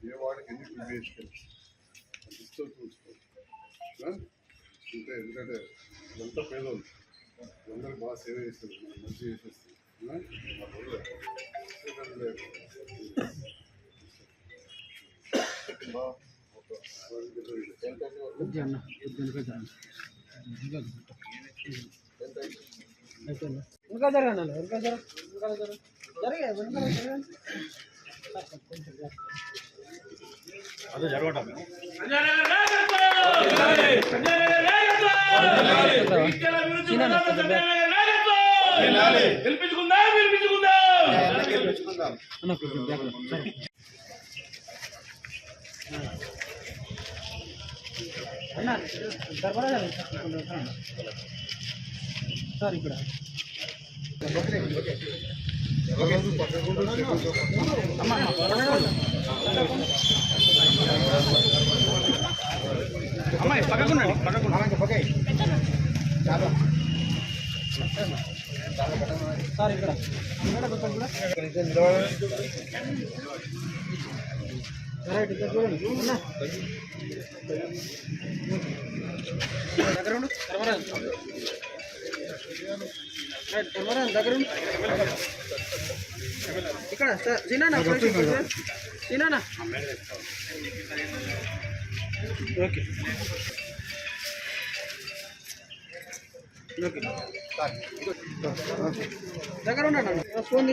ఏ వాడికి ఎన్ని ప్రిపేషన్ అంటే ఎందుకంటే అంతా పేదోళ్ళు అందరూ బాగా సేవ చేస్తారు మంచి చేసేస్తారు ఇంకా జరగండి ఇంకా జరిగే అదే జరగటం సార్ ఇక్కడ అమ్మాయి పక్కకున్నాడు సార్ ఇక్కడ దగ్గర ఇక్కడ సీనా సీనా ఓకే ఓకే దగ్గర ఉన్నాను ఫోన్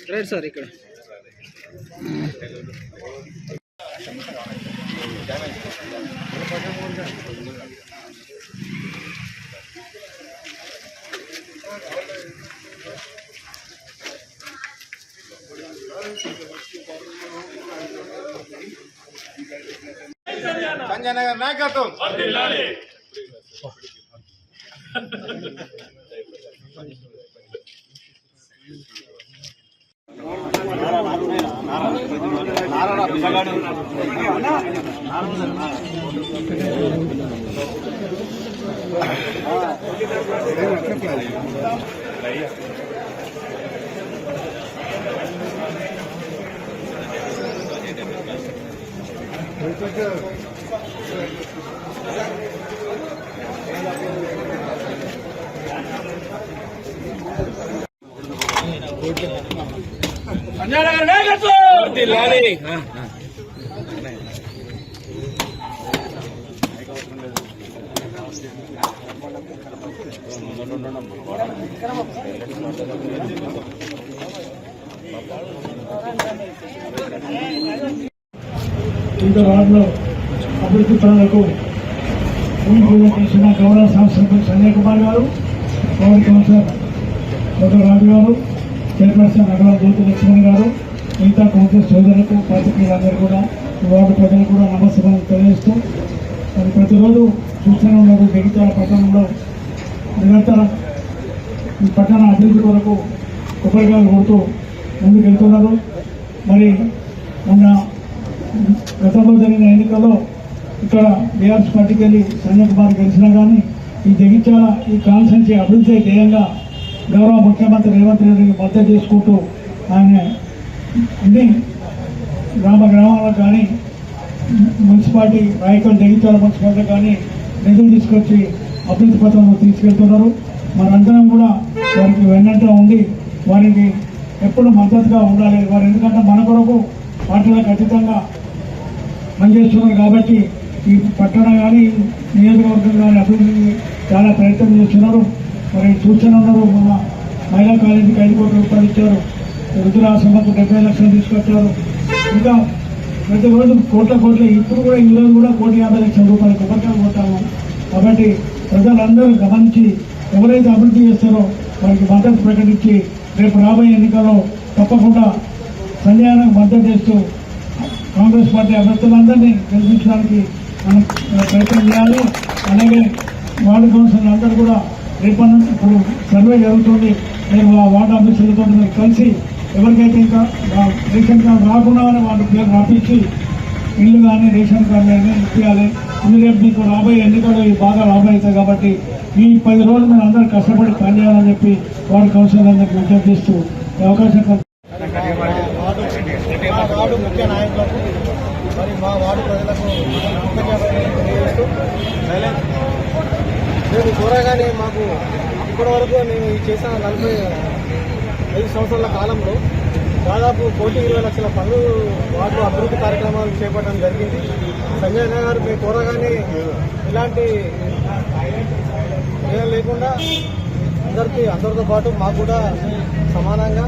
రైట్ సార్ ఇక్కడ సంజయ్ నగర్ నాయకత్వం వివిధ వార్డులో అభివృద్ధి పనులకు భూమి పూజ చేసిన గౌరవ సంస్థ సంజయ్ కుమార్ గారు, పవన్ కౌన్సిలర్ డాక్టర్ రాజు గారు, చైర్పర్సన్ అగల జ్యోతి లక్ష్మణ్ గారు, మిగతా కాంగ్రెస్ సోదరులకు పార్టీలందరూ కూడా వార్డు ప్రజలు కూడా నమస్కారం తెలియజేస్తూ మరి ప్రతిరోజు చూస్తూనే ఉన్నారు జగిత్యాల పట్టణంలో నిరంతరం ఈ పట్టణ అభివృద్ధి కొరకు కొబ్బరికాయలు కొడుతూ ముందుకు వెళ్తున్నారు. మరి మొన్న గతంలో జరిగిన ఎన్నికల్లో ఇక్కడ బీఆర్ఎస్ పార్టీకి వెళ్ళి సంజయ్ కుమార్ గెలిచినా కానీ ఈ జగిత్యాల ఈ కాన్స్టిట్యూన్సీ అభివృద్ధి ధ్యేయంగా గౌరవ ముఖ్యమంత్రి రేవంత్ రెడ్డికి మద్దతు చేసుకుంటూ ఆయన అన్ని గ్రామాలకు కానీ మున్సిపాలిటీ రాయకల్ జగిత్యాల మున్సిపాలిటీ కానీ నిధులు తీసుకొచ్చి అభివృద్ధి పథంలో తీసుకెళ్తున్నారు. మనందరం కూడా వారికి వెన్నంట ఉండి వారికి ఎప్పుడు మద్దతుగా ఉండాలి. వారు ఎందుకంటే మన కొరకు పార్టీలకు అతీతంగా పనిచేస్తున్నారు కాబట్టి ఈ పట్టణ కానీ నియోజకవర్గం కానీ అభివృద్ధికి చాలా ప్రయత్నం చేస్తున్నారు. మరి చూస్తూనే ఉన్నారు. మన మహిళా కాలేజీకి 5 కోట్ల రూపాయలు ఇచ్చారు. వృద్ధురాశ్రమకు 70 లక్షలు తీసుకొచ్చారు. ఇంకా ప్రతిరోజు కోట్ల ఇప్పుడు కూడా ఈరోజు కూడా 1,50,00,000 రూపాయలు కొబ్బరికాయలు కొట్టాము. కాబట్టి ప్రజలందరూ గమనించి ఎవరైతే అభివృద్ధి చేస్తారో వారికి మద్దతు ప్రకటించి రేపు రాబోయే ఎన్నికల్లో తప్పకుండా సంజయానికి మద్దతు చేస్తూ కాంగ్రెస్ పార్టీ అభ్యర్థులందరినీ గెలిపించడానికి మనం ప్రయత్నం చేయాలి. అలాగే వార్డు కౌన్సిలర్ అందరూ కూడా రేపటి నుంచి ఇప్పుడు సర్వే జరుగుతుంది. నేను ఆ వార్డు ఆఫీసర్లతో మీరు కలిసి ఎవరికైతే ఇంకా రేషన్ కార్డు రాకుండా వాళ్ళ పేరు రాపించి ఇల్లు కానీ రేషన్ కార్డు కానీ ఇప్పించాలి. ఇది రేపు మీకు రాబోయే ఎన్నికలు బాగా లాభం అవుతాయి కాబట్టి ఈ 10 రోజులు మీరు అందరూ కష్టపడి పనిచేయాలని చెప్పి వార్డు కౌన్సిలర్ అందరికీ విజ్ఞప్తి చేస్తూ ఈ అవకాశం వార్డు ముఖ్య నాయకులకు మరి మా వార్డు ప్రజలకు తెలియజేస్తూ మేము చూడగానే మాకు ఇప్పటి వరకు నేను చేసిన 45 సంవత్సరాల కాలంలో దాదాపు 1,20,00,000 పనులు వార్డు అభివృద్ధి కార్యక్రమాలు చేపట్టడం జరిగింది. సంజయ్ గారు మేము కోరగానే ఇలాంటి ఏం లేకుండా అందరితో పాటు మాకు కూడా సమానంగా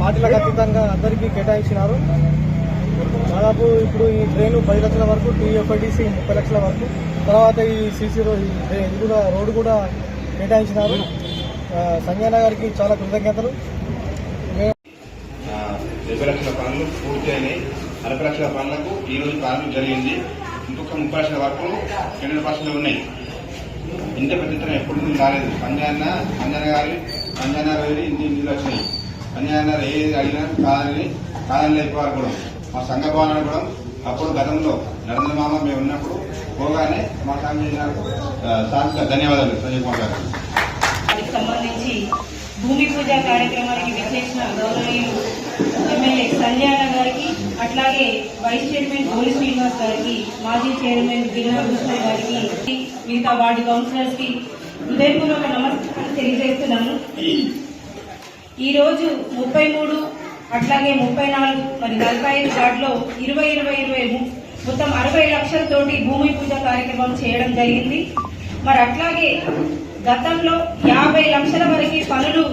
పార్టీలకు అతీతంగా అందరికీ కేటాయించినారు. దాదాపు ఇప్పుడు ఈ ట్రైన్ 10 లక్షల వరకు, TFIDC 30 లక్షల వరకు, తర్వాత ఈ CC రోడ్డు కూడా కేటాయించినారు. సంజయ్ గారికి చాలా కృతజ్ఞతలు. 70 లక్షల పనులు పూర్తి అయినాయి. 40 లక్షల పనులకు ఈ రోజు ప్రారంభం జరిగింది. ఇంకొక 30 లక్షల వరకు 2% ఉన్నాయి. ఇంత పెద్ద ఎప్పుడు రాలేదు. సంజయ్ గారు ఇంటి నిధులు వచ్చినాయి. సంజయ్ గారు ఏది అడిగినా కాదని లేకపోవడం మా సంఘ భవనాలు కూడా అప్పుడు గతంలో నరేంద్ర మామ మేము ఉన్నప్పుడు పోగానే మా సంజయ్ గారు సాంఘిక ధన్యవాదాలు. సంజయ్ కుమార్ గారు సంబంధించి భూమి పూజ కార్యక్రమానికి విచ్చేసిన గౌరవనీయులు ఎమ్మెల్యే సంజయ్ గారికి, అట్లాగే వైస్ చైర్మన్ గోలి శ్రీనివాస్ గారికి, మాజీ చైర్మన్ గిరినాకృష్ణ గారికి, మిగతా వార్డు కౌన్సిలర్స్ కి హృదయపూర్వక నమస్కారం తెలియజేస్తున్నాను. ఈ రోజు 33 అట్లాగే 34 మరి 45 వార్డులో 20 మొత్తం 60 లక్షలతోటి భూమి పూజ కార్యక్రమం చేయడం జరిగింది. మరి అట్లాగే గతంలో 50 లక్షల వరకు పనులు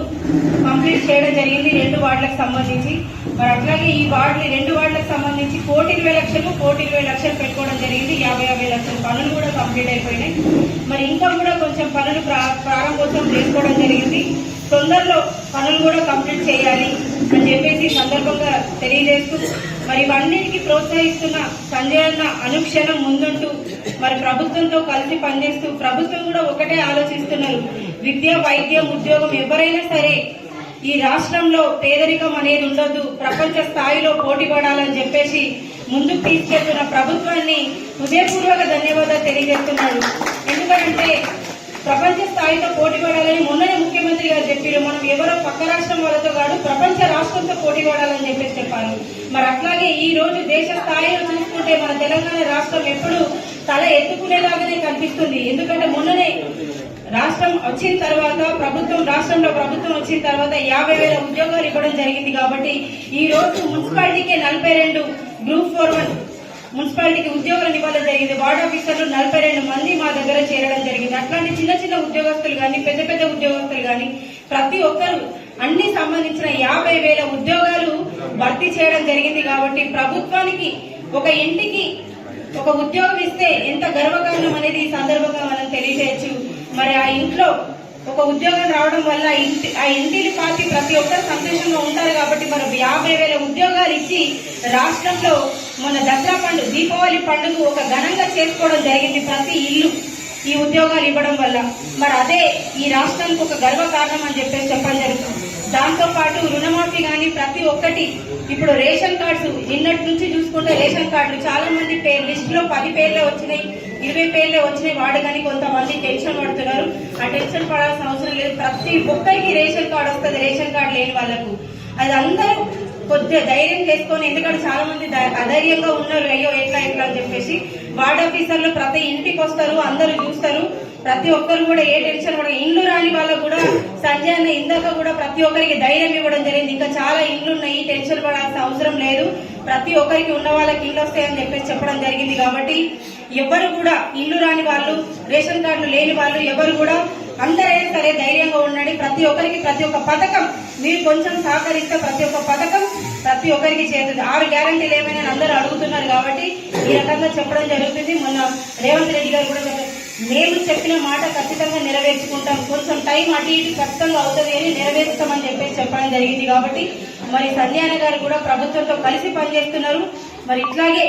కంప్లీట్ చేయడం జరిగింది 2 వార్డులకు సంబంధించి. మరి అట్లాగే ఈ వార్డుని 2 వార్డులకు సంబంధించి 1,20,00,000 పెట్టుకోవడం జరిగింది. 50 లక్షల పనులు కూడా కంప్లీట్ అయిపోయినాయి. మరి ఇంకా కూడా కొంచెం పనులు ప్రారంభోత్సవం చేసుకోవడం జరిగింది. తొందరలో పనులు కూడా కంప్లీట్ చేయాలి అని చెప్పేసి సందర్భంగా తెలియజేస్తూ మరి ఇవన్నిటికీ ప్రోత్సహిస్తున్న సంజయ్ అన్న అనుక్షణం ముందుంటూ మరి ప్రభుత్వంతో కలిసి పనిచేస్తూ ప్రభుత్వం కూడా ఒకటే ఆలోచిస్తున్నారు. విద్య, వైద్యం, ఉద్యోగం ఎవరైనా సరే ఈ రాష్ట్రంలో పేదరికం అనేది ఉండొద్దు, ప్రపంచ స్థాయిలో పోటీ పడాలని చెప్పేసి ముందుకు తీసుకెళ్తున్న ప్రభుత్వాన్ని హృదయపూర్వక ధన్యవాదాలు తెలియజేస్తున్నాడు. ఎందుకంటే ప్రపంచ స్థాయిలో పోటీ పడాలని మొన్ననే ముఖ్యమంత్రి గారు చెప్పారు. మనం ఎవరో పక్క రాష్ట్రం వాళ్ళతో కాదు, ప్రపంచ రాష్ట్రంతో పోటీ పడాలని చెప్పేసి చెప్పారు. మరి అట్లాగే ఈ రోజు దేశ స్థాయిలో చూసుకుంటే మన తెలంగాణ రాష్ట్రం ఎప్పుడు తల ఎత్తుకునేలాగానే కనిపిస్తుంది. ఎందుకంటే మొన్ననే రాష్ట్రం వచ్చిన తర్వాత రాష్ట్రంలో ప్రభుత్వం వచ్చిన తర్వాత 50,000 ఉద్యోగాలు ఇవ్వడం జరిగింది. కాబట్టి ఈ రోజు మున్సిపాలిటీకే 42 గ్రూప్ 4 మున్సిపాలిటీకి ఉద్యోగాలను ఇవ్వడం జరిగింది. వార్డు ఆఫీసర్లు 42 మంది మా దగ్గర చేరడం జరిగింది. అట్లాంటి చిన్న ఉద్యోగస్తులు కానీ పెద్ద ఉద్యోగస్తులు కానీ ప్రతి ఒక్కరు అన్ని సంబంధించిన 50,000 ఉద్యోగాలు భర్తీ చేయడం జరిగింది. కాబట్టి ప్రభుత్వానికి ఒక ఇంటికి ఒక ఉద్యోగం ఇస్తే ఎంత గర్వకారణం అనేది ఈ సందర్భంగా మనం తెలియజేయచ్చు. మరి ఆ ఇంట్లో ఒక ఉద్యోగం రావడం వల్ల ఆ ఇంటిని పార్టీ ప్రతి ఒక్కరు సంతోషంగా ఉంటారు. కాబట్టి మనం 50,000 ఉద్యోగాలు ఇచ్చి రాష్ట్రంలో మన దసరా పండుగ, దీపావళి పండుగ ఒక ఘనంగా చేసుకోవడం జరిగింది. ప్రతి ఇల్లు ఈ ఉద్యోగాలు ఇవ్వడం వల్ల మరి అదే ఈ రాష్ట్రానికి ఒక గర్వ కారణం అని చెప్పేసి చెప్పడం జరుగుతుంది. దాంతో పాటు రుణమాఫీ కానీ ప్రతి ఒక్కటి ఇప్పుడు రేషన్ కార్డ్స్ నిన్నటి నుంచి చూసుకుంటే రేషన్ కార్డులు చాలా మంది లిస్ట్ లో 10 పేర్లే వచ్చినాయి, 20 పేర్లే వచ్చినాయి. వాడు కానీ కొంతమంది టెన్షన్ పడుతున్నారు. ఆ టెన్షన్ పడాల్సిన అవసరం లేదు. ప్రతి ఒక్కరికి రేషన్ కార్డు వస్తుంది. రేషన్ కార్డు లేని వాళ్ళకు అది అందరూ కొద్దిగా ధైర్యం చేసుకొని, ఎందుకంటే చాలా మంది అధైర్యంగా ఉన్నారు, అయ్యో ఎట్లా అని చెప్పేసి. వార్డ్ ఆఫీసర్లు ప్రతి ఇంటికి వస్తారు, అందరూ చూస్తారు. ప్రతి ఒక్కరు కూడా ఏ టెన్షన్ కూడా, ఇండ్లు రాని వాళ్ళకు కూడా సంజయ్ అన్న ఇందాక కూడా ప్రతి ఒక్కరికి ధైర్యం ఇవ్వడం జరిగింది. ఇంకా చాలా ఇండ్లు ఉన్నాయి, టెన్షన్ పడాల్సిన అవసరం లేదు, ప్రతి ఒక్కరికి ఉన్న వాళ్ళకి ఇండ్లు వస్తాయని చెప్పేసి చెప్పడం జరిగింది. కాబట్టి ఎవరు కూడా ఇల్లు రాని వాళ్ళు, రేషన్ కార్డులు లేని వాళ్ళు ఎవరు కూడా అందరైనా సరే ధైర్యంగా ఉండండి. ప్రతి ఒక్కరికి ప్రతి ఒక్క పథకం మీరు కొంచెం సహకరిస్తే ప్రతి ఒక్క పథకం ప్రతి ఒక్కరికి చేరుతుంది. 6 గ్యారంటీలు ఏమైనా అందరూ అడుగుతున్నారు కాబట్టి ఈ రకంగా చెప్పడం జరుగుతుంది. మొన్న రేవంత్ రెడ్డి గారు కూడా మేము చెప్పిన మాట ఖచ్చితంగా నెరవేర్చుకుంటాం, కొంచెం టైం అటు ఇటు ఖచ్చితంగా అవుతుంది అని నెరవేరుస్తామని చెప్పేసి చెప్పడం జరిగింది. కాబట్టి మరి సంధ్యాన గారు కూడా ప్రభుత్వంతో కలిసి పనిచేస్తున్నారు. మరి ఇట్లాగే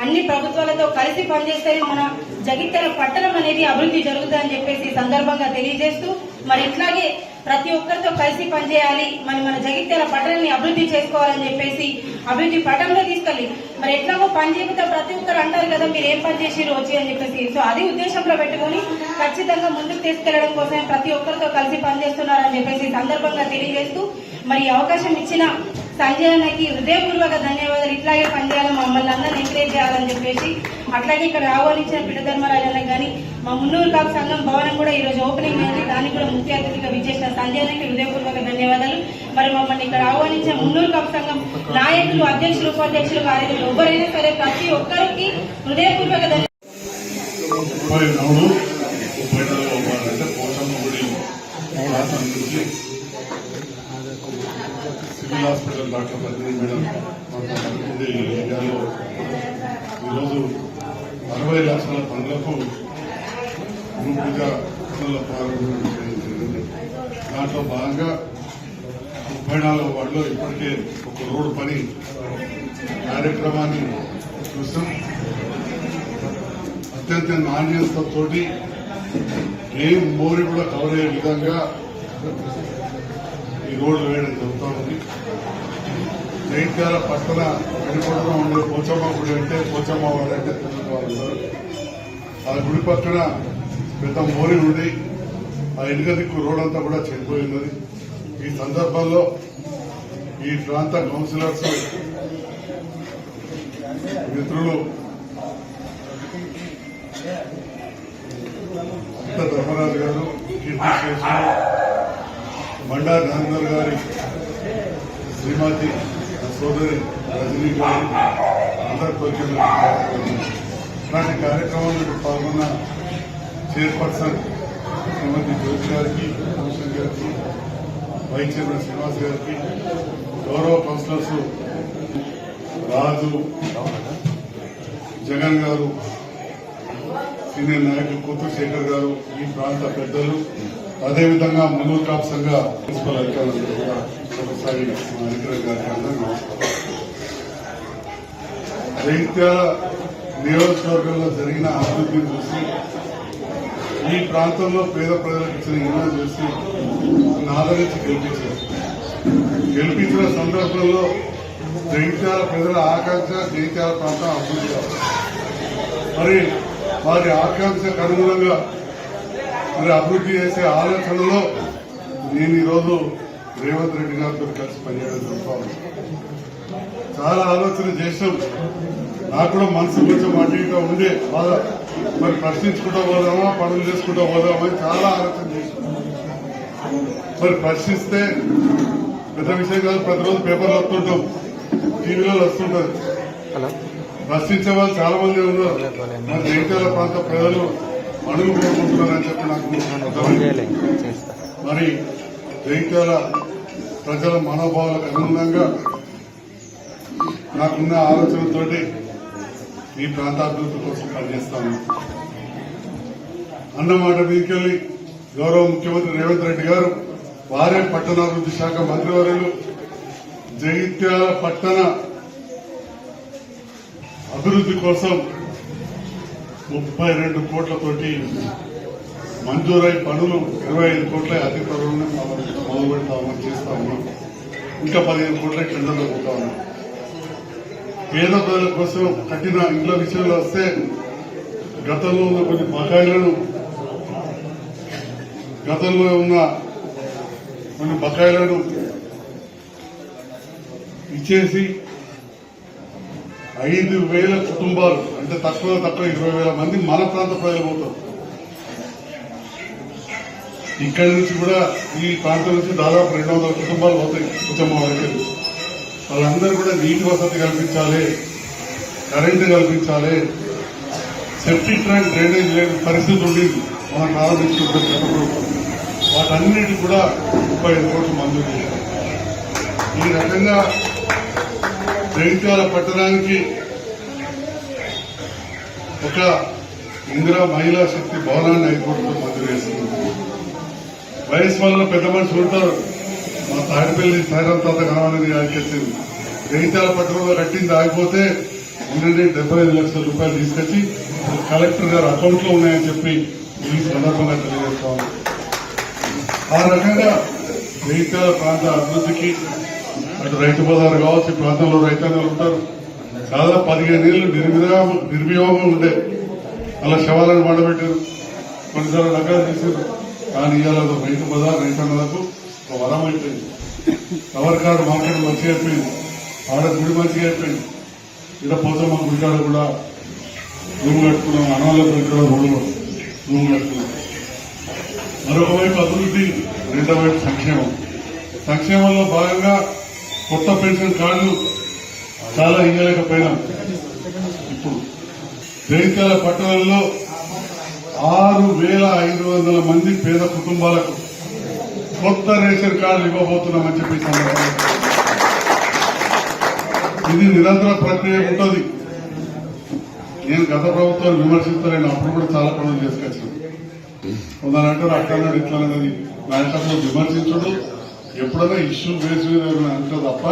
అన్ని ప్రభుత్వాలతో కలిసి పనిచేస్తేనే మన జగిత్యాల పట్టణం అనేది అభివృద్ధి జరుగుతుందని చెప్పేసి సందర్భంగా తెలియజేస్తూ, మరి ఇట్లాగే ప్రతి ఒక్కరితో కలిసి పనిచేయాలి, మన జగిత్యాల పట్టణాన్ని అభివృద్ధి చేసుకోవాలని చెప్పేసి అభివృద్ధి పట్టణంలో తీసుకెళ్ళి మరి ఎట్లాగో పని చేయకపోతే ప్రతి ఒక్కరు అంటారు కదా మీరు ఏం పని చేసిరు వచ్చి అని చెప్పేసి. సో అది ఉద్దేశంలో పెట్టుకుని ఖచ్చితంగా ముందుకు తీసుకెళ్లడం కోసం ప్రతి ఒక్కరితో కలిసి పనిచేస్తున్నారని చెప్పేసి సందర్భంగా తెలియజేస్తూ, మరి అవకాశం ఇచ్చిన సంజయ్ అన్నకి హృదయపూర్వక ధన్యవాదాలు. ఇట్లాగే పనిచేయాలి, మమ్మల్ని అందరినీ ఎంకరేజ్ చేయాలని చెప్పేసి. అట్లాగే ఇక్కడ ఆహ్వానించిన పిట ధర్మరాజు అన్న కానీ మా మున్నూరు కాపు సంఘం భవనం కూడా ఈరోజు ఓపెనింగ్ అయింది, దానికి కూడా ముఖ్య అతిథిగా విచ్చేసిన సంజయ్ అన్నకి హృదయపూర్వక ధన్యవాదాలు. మరి మమ్మల్ని ఇక్కడ ఆహ్వానించిన మున్నూరు కాపు సంఘం నాయకులు, అధ్యక్షులు, ఉపాధ్యక్షులు, కార్యదర్శులు ఎవరైనా సరే ప్రతి ఒక్కరికి హృదయపూర్వక ధన్యవాదాలు. Civil hospital doctor Padmini madam మాకు ఈ ఏరియాలో ఈరోజు 60 లక్షల పనులకు గ్రూపుగా పనుల ప్రారంభం జరిగింది. దాంట్లో భాగంగా 34 వార్డులో ఇప్పటికే ఒక రోడ్డు పని కార్యక్రమాన్ని చూస్తాం. అత్యంత నాణ్యతతోటి ఏం మోరి కూడా కవర్ అయ్యే విధంగా ఈ రోడ్లు వేయడం జరుగుతూ ఉంది. జైత్యాల పక్కన వెనుకొండలో ఉండే పోచమ్మ గుడి అంటే పోచమ్మ వాడు అంటే తెలుగు వాళ్ళు. ఆ గుడి పక్కన పెద్ద మోరి ఉండి ఆ ఎనుక దిక్కు రోడ్ అంతా కూడా చెడిపోయినది. ఈ సందర్భంలో ఈ ప్రాంత కౌన్సిలర్స్ మిత్రులు ధర్మరాజు గారు, కీర్తి శేషులు, బండా ధనందర్ గారి శ్రీమతి సోదరి రజనీ గారి అందరితో ఇలాంటి కార్యక్రమంలో పాల్గొన్న చైర్పర్సన్ శ్రీమతి జ్యోతి గారికి, కమిషనర్ గారికి, వైస్ చైర్మన్ శ్రీనివాస్ గారికి, గౌరవ కౌన్సిలర్స్ రాజు, జగన్ గారు, సీనియర్ నాయకులు కూతురు శేఖర్ గారు, ఈ ప్రాంత పెద్దలు, అదేవిధంగా మున్నూరు కాపు సంఘ ప్రిన్సిపల్ అధికారులు కూడా ఒకసారి అధికారులు గారికి అందరూ నమస్కారం. జైత్యాల నియోజకవర్గంలో జరిగిన అభివృద్ధిని చూసి, ఈ ప్రాంతంలో పేద ప్రజలకు ఇచ్చిన ఇల్లు చూసి ఆదరించి గెలిపించిన సందర్భంలో జైత్యాల ప్రజల ఆకాంక్ష జైత్యాల ప్రాంతం అభివృద్ధి కావాలి. మరి వారి ఆకాంక్షకు అనుగుణంగా మరి అభివృద్ధి చేసే ఆలోచనలో నేను ఈరోజు రేవంత్ రెడ్డి గారితో కలిసి పనిచేయడం జరుగుతాను. చాలా ఆలోచన చేసాం. నాకు కూడా మనసు కొంచెం అటు ఇటుగా ఉండే బాధ, మరి ప్రశ్నించుకుంటూ పోదామా, పనులు చేసుకుంటూ పోదామా అని చాలా ఆలోచన చేసాం. మరి ప్రశ్నిస్తే పెద్ద విషయం కాదు, ప్రతిరోజు పేపర్లు వస్తుంటాం, టీవీలో వస్తుంటారు. ప్రశ్నించే వాళ్ళు చాలా మంది ఉన్నారు. మరి జైత్యాల ప్రాంత ప్రజలు అడుగు కోరుకుంటున్నారని చెప్పి నాకు మరి జైత్యాల ప్రజల మనోభావాలకు అనుగుణంగా నాకున్న ఆలోచనతోటి ఈ ప్రాంతాభివృద్ధి కోసం పనిచేస్తాను. అన్నమాట మీదకెళ్లి గౌరవ ముఖ్యమంత్రి రేవంత్ రెడ్డి గారు, వారే పట్టణాభివృద్ధి శాఖ మంత్రివర్యులు జగిత్యాల పట్టణ అభివృద్ధి కోసం 32 కోట్లతోటి మంజూరై పనులు 25 కోట్ల అతి త్వరలోనే మొదలు పెడతా ఉన్నాం, చేస్తా ఉన్నాం. ఇంకా 15 కోట్ల టెండర్లు పోతా ఉన్నాం. పేద ప్రజల కోసం కట్టిన ఇండ్ల విషయంలో వస్తే గతంలో ఉన్న కొన్ని బకాయిలను ఇచ్చేసి 5,000 కుటుంబాలు అంటే తక్కువ 20,000 మంది మన ప్రాంత ప్రజలు పోతారు. ఇక్కడి నుంచి కూడా ఈ ప్రాంతం నుంచి దాదాపు 200 కుటుంబాలు పోతాయి కుటుంబం వరకు. వాళ్ళందరూ కూడా నీటి వసతి కల్పించాలి, కరెంటు కల్పించాలి, సెప్టిక్ ట్యాంక్ డ్రైనేజ్ లేని పరిస్థితి ఉండేది మనం ప్రారంభించుకుంటాం గత ప్రభుత్వం. వాటన్నిటి కూడా 35 కోట్లు మంజూరు చేశారు. ఈ రకంగా జగిత్యాల పట్టణానికి ఒక ఇందిరా మహిళా శక్తి భవనాన్ని 5 కోట్లతో మంజూరు చేస్తుంది. వయసు వల్ల పెద్ద మనుషులు ఉంటారు. మా తాడిపల్లి సాయిరాం తాత కనవాలని ఆడికెచ్చింది. జగిత్యాల పట్టణంలో కట్టింది ఆగిపోతే 75 లక్షల రూపాయలు తీసుకొచ్చి కలెక్టర్ గారు అకౌంట్ లో ఉన్నాయని చెప్పి ఈ సందర్భంగా తెలియజేస్తాం. ఆ రకంగా జగిత్యాల ప్రాంత అభివృద్ధికి అటు రైతు బజారు కావచ్చు, ఈ ప్రాంతంలో రైతాంగాలు ఉంటారు. దాదాపు 15 ఏళ్ళు నిర్వియోగం ఉండే అలా శవాలను మండబెట్టారు, కొన్నిసార్లు నగరాలు చేశారు. కానీ ఇవాళ రైతు బజార్ రైతాంగాలకు ఒక వరం అయిపోయింది. కవర్ కార్డు మార్కెట్ మంచిగా అయిపోయింది, ఆడ గుడి మంచిగా అయిపోయింది. ఇక్కడ పోతామా గుడికాడ కూడా రూమ్ కట్టుకున్నాం, అనాలకు ఇక్కడ రూమ్ కట్టుకున్నాం. మరొక వైపు అభివృద్ధి, రెండో వైపు సంక్షేమం. సంక్షేమంలో భాగంగా కొత్త పెన్షన్ కార్డులు చాలా ఇవ్వలేకపోయినాం. ఇప్పుడు జగిత్యాల పట్టణంలో 6,500 మంది పేద కుటుంబాలకు కొత్త రేషన్ కార్డులు ఇవ్వబోతున్నామని చెప్పి ఇది నిరంతర ప్రక్రియ ఉంటుంది. నేను గత ప్రభుత్వాన్ని విమర్శిస్తలేను, అప్పుడు కూడా చాలా పనులు చేసుకొచ్చాను. కొందరంటారు అట్లన్నాడు ఇట్లన్నది. నాయకత్వం విమర్శించడు, ఎప్పుడైనా ఇష్యూ బేస్ మీద అంటే తప్ప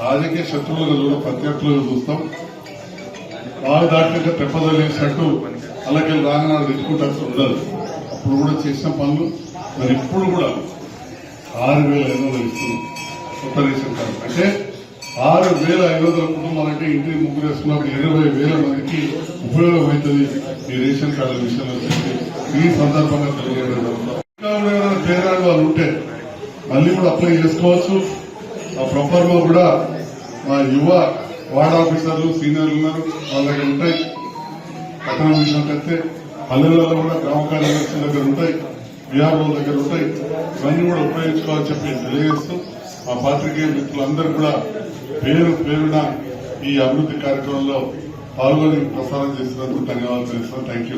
రాజకీయ శత్రువులుగా చూడ ప్రత్యర్థులుగా చూస్తాం. బాగా దాటిగా తెప్పదలేసినట్టు అలాగే రాగనాడు తెచ్చుకుంటారు ఉండదు. అప్పుడు కూడా చేసిన పనులు మరి ఇప్పుడు కూడా 6,500 ఇస్తున్నాం కొత్త రేషన్ కార్డు. అంటే 6,500 కుటుంబాలంటే ఇంటికి ముగ్గురు వేసుకున్నప్పుడు 20,000 మందికి ఉపయోగం అవుతుంది ఈ రేషన్ కార్డుల విషయంలో చెప్పి ఈ సందర్భంగా తెలియజేయడం జరుగుతుంది. ఇంకా కూడా ఎవరైనా పేదరాని వాళ్ళు ఉంటే మళ్ళీ కూడా అప్లై చేసుకోవచ్చు. ఆ ప్రొఫార్మా కూడా మా యువ వార్డ్ ఆఫీసర్లు సీనియర్లు ఉన్నారు, వాళ్ళ దగ్గర ఉంటాయి. పట్టణం విషయానికి వస్తే పల్లెలలో కూడా గ్రామ కార్యదర్శుల దగ్గర ఉంటాయి, బీఆర్ఓ దగ్గర ఉంటాయి. ఇవన్నీ కూడా ఉపయోగించుకోవాలని చెప్పి తెలియజేస్తూ మా పాత్రికేయ మిత్రులందరూ కూడా పేరున ఈ అభివృద్ధి కార్యక్రమంలో పాల్గొని ప్రసారం చేసినందుకు ధన్యవాదాలు తెలుస్తాను. Thank you.